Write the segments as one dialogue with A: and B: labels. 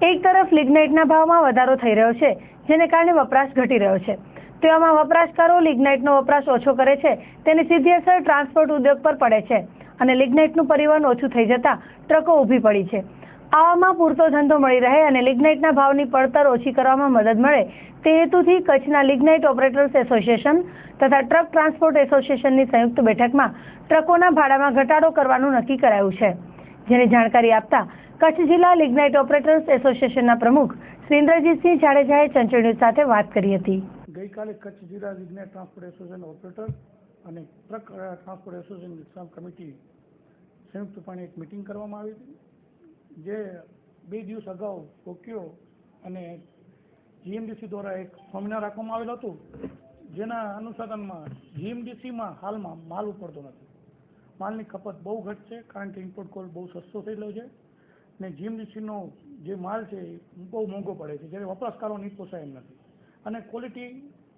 A: એક તરફ લિગ્નાઇટના ભાવમાં વધારો થઈ રહ્યો છે, જેને કારણે વપરાશ ઘટી રહ્યો છે. તેવામાં વપરાશકારો લિગ્નાઇટનો વપરાશ ઓછો કરે છે, તેની સીધી અસર ટ્રાન્સપોર્ટ ઉદ્યોગ પર પડે છે અને લિગ્નાઇટનું પરિવહન ઓછું થઈ જતા ટ્રકો ઊભી પડી છે. આવામાં પૂરતો ધંધો મળી રહે અને લિગ્નાઇટના ભાવની પડતર ઓછી કરવામાં મદદ મળે તે હેતુથી કચ્છના લિગ્નાઇટ ઓપરેટર્સ એસોસિએશન તથા ટ્રક ટ્રાન્સપોર્ટ એસોસિએશનની સંયુક્ત બેઠકમાં ટ્રકોના ભાડામાં ઘટાડો કરવાનું નક્કી કરાયું છે. જેની જાણકારી આપતા કચ્છ જિલ્લા લિગ્નાઇટ ઓપરેટર્સ એસોસિએશનના પ્રમુખ શ્રી ઇન્દ્રજીતસિંહ જાડેજાએ ચંચળ ન્યૂઝ સાથે વાત કરી હતી.
B: ગઈકાલે કચ્છ જિલ્લા લિગ્નાઇટ ટ્રાન્સપોર્ટ એસોસિએશન ઓપરેટર અને truck transport association exam committee સંયુક્તપણે એક મિટિંગ કરવામાં આવી હતી, જે 2 દિવસ અગાઉ ટોક્યો અને જીએમડીસી દ્વારા એક સેમિનાર રાખવામાં આવેલું હતું, જેના અનુસંધાનમાં જીએમડીસીમાં હાલમાં માલ ઉપડતો નથી. માલની ખપત બહુ ઘટ છે, કારણ કે ઇમ્પોર્ટ કોલ બહુ સસ્તો થયેલો છે અને જીએમડીસીનો જે માલ છે એ બહુ મોંઘો પડે છે, જ્યારે વપરાશકારોને પોસાય એમ નથી અને ક્વોલિટી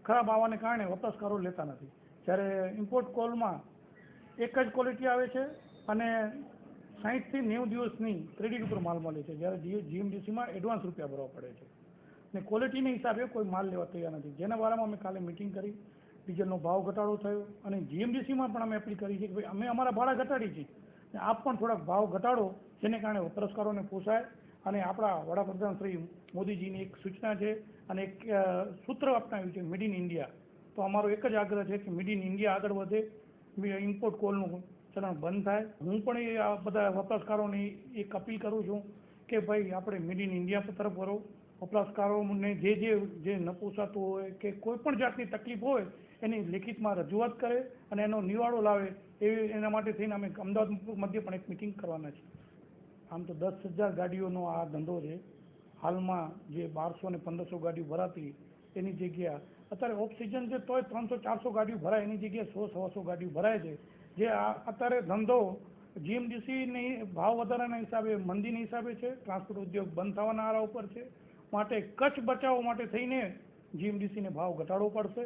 B: ખરાબ આવવાને કારણે વપરાશકારો લેતા નથી. જ્યારે ઇમ્પોર્ટ કોલમાં એક જ ક્વોલિટી આવે છે અને 60 થી 90 દિવસની ક્રેડિટ ઉપર માલ મળે છે, જ્યારે જીએમડીસીમાં એડવાન્સ રૂપિયા ભરવા પડે છે અને ક્વોલિટીના હિસાબે કોઈ માલ લેવા તૈયાર નથી. જેના બારામાં અમે કાલે મિટિંગ કરી, ડીઝલનો ભાવ ઘટાડો થયો અને જીએમડીસીમાં પણ અમે અપીલ કરી છે કે ભાઈ અમે અમારા ભાડા ઘટાડી છીએ અને આપ પણ થોડાક ભાવ ઘટાડો, જેને કારણે વપરાશકારોને પોસાય. અને આપણા વડાપ્રધાન શ્રી મોદીજીની એક સૂચના છે અને એક સૂત્ર અપનાવ્યું છે, મેડ ઇન ઇન્ડિયા. તો અમારો એક જ આગ્રહ છે કે મેડ ઇન ઇન્ડિયા આગળ વધે, ઇમ્પોર્ટ કોલનું ચલણ બંધ થાય. હું પણ એ આ બધા વપરાશકારોને એક અપીલ કરું છું કે ભાઈ આપણે મેડ ઇન ઇન્ડિયા તરફ વળો. વપરાશકારોને જે ન પોસાતું હોય કે કોઈ પણ જાતની તકલીફ હોય એની લેખિતમાં રજૂઆત કરે અને એનો નિવાડો લાવે, એના માટે થઈને અમે અમદાવાદ મધ્ય પણ એક મિટિંગ કરવાના છીએ. આમ તો 10,000 ગાડીઓનો આ ધંધો છે. હાલમાં જે 1200 અને 1500 ગાડીઓ ભરાતી એની જગ્યા અત્યારે ઓફ સિઝન છે તોય 300-400 ગાડીઓ ભરાય, એની જગ્યાએ 100-125 ગાડીઓ ભરાય છે. જે અત્યારે ધંધો જીએમડીસીની ભાવ વધારાના હિસાબે, મંદીના હિસાબે છે. ટ્રાન્સપોર્ટ ઉદ્યોગ બંધ થવાના આરા ઉપર છે. માટે કચ્છ બચાવવા માટે થઈને જીએમડીસીને ભાવ ઘટાડવો પડશે.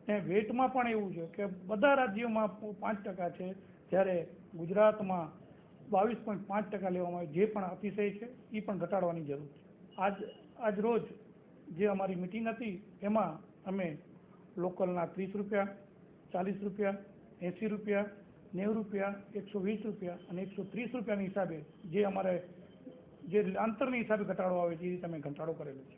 B: અને વેટમાં પણ એવું છે કે બધા રાજ્યોમાં 5% છે, જ્યારે ગુજરાતમાં 22.5% લેવામાં આવે. જે પણ અતિશય છે એ પણ ઘટાડવાની જરૂર છે. આજ રોજ જે અમારી મિટિંગ હતી એમાં અમે લોકલના 30 રૂપિયા, 40 રૂપિયા, 80 રૂપિયા, 90 રૂપિયા, 120 રૂપિયા અને 130 રૂપિયાની હિસાબે જે અમારે જે અંતરની હિસાબે ઘટાડો આવે છે એ રીતે અમે ઘટાડો કરેલો છે.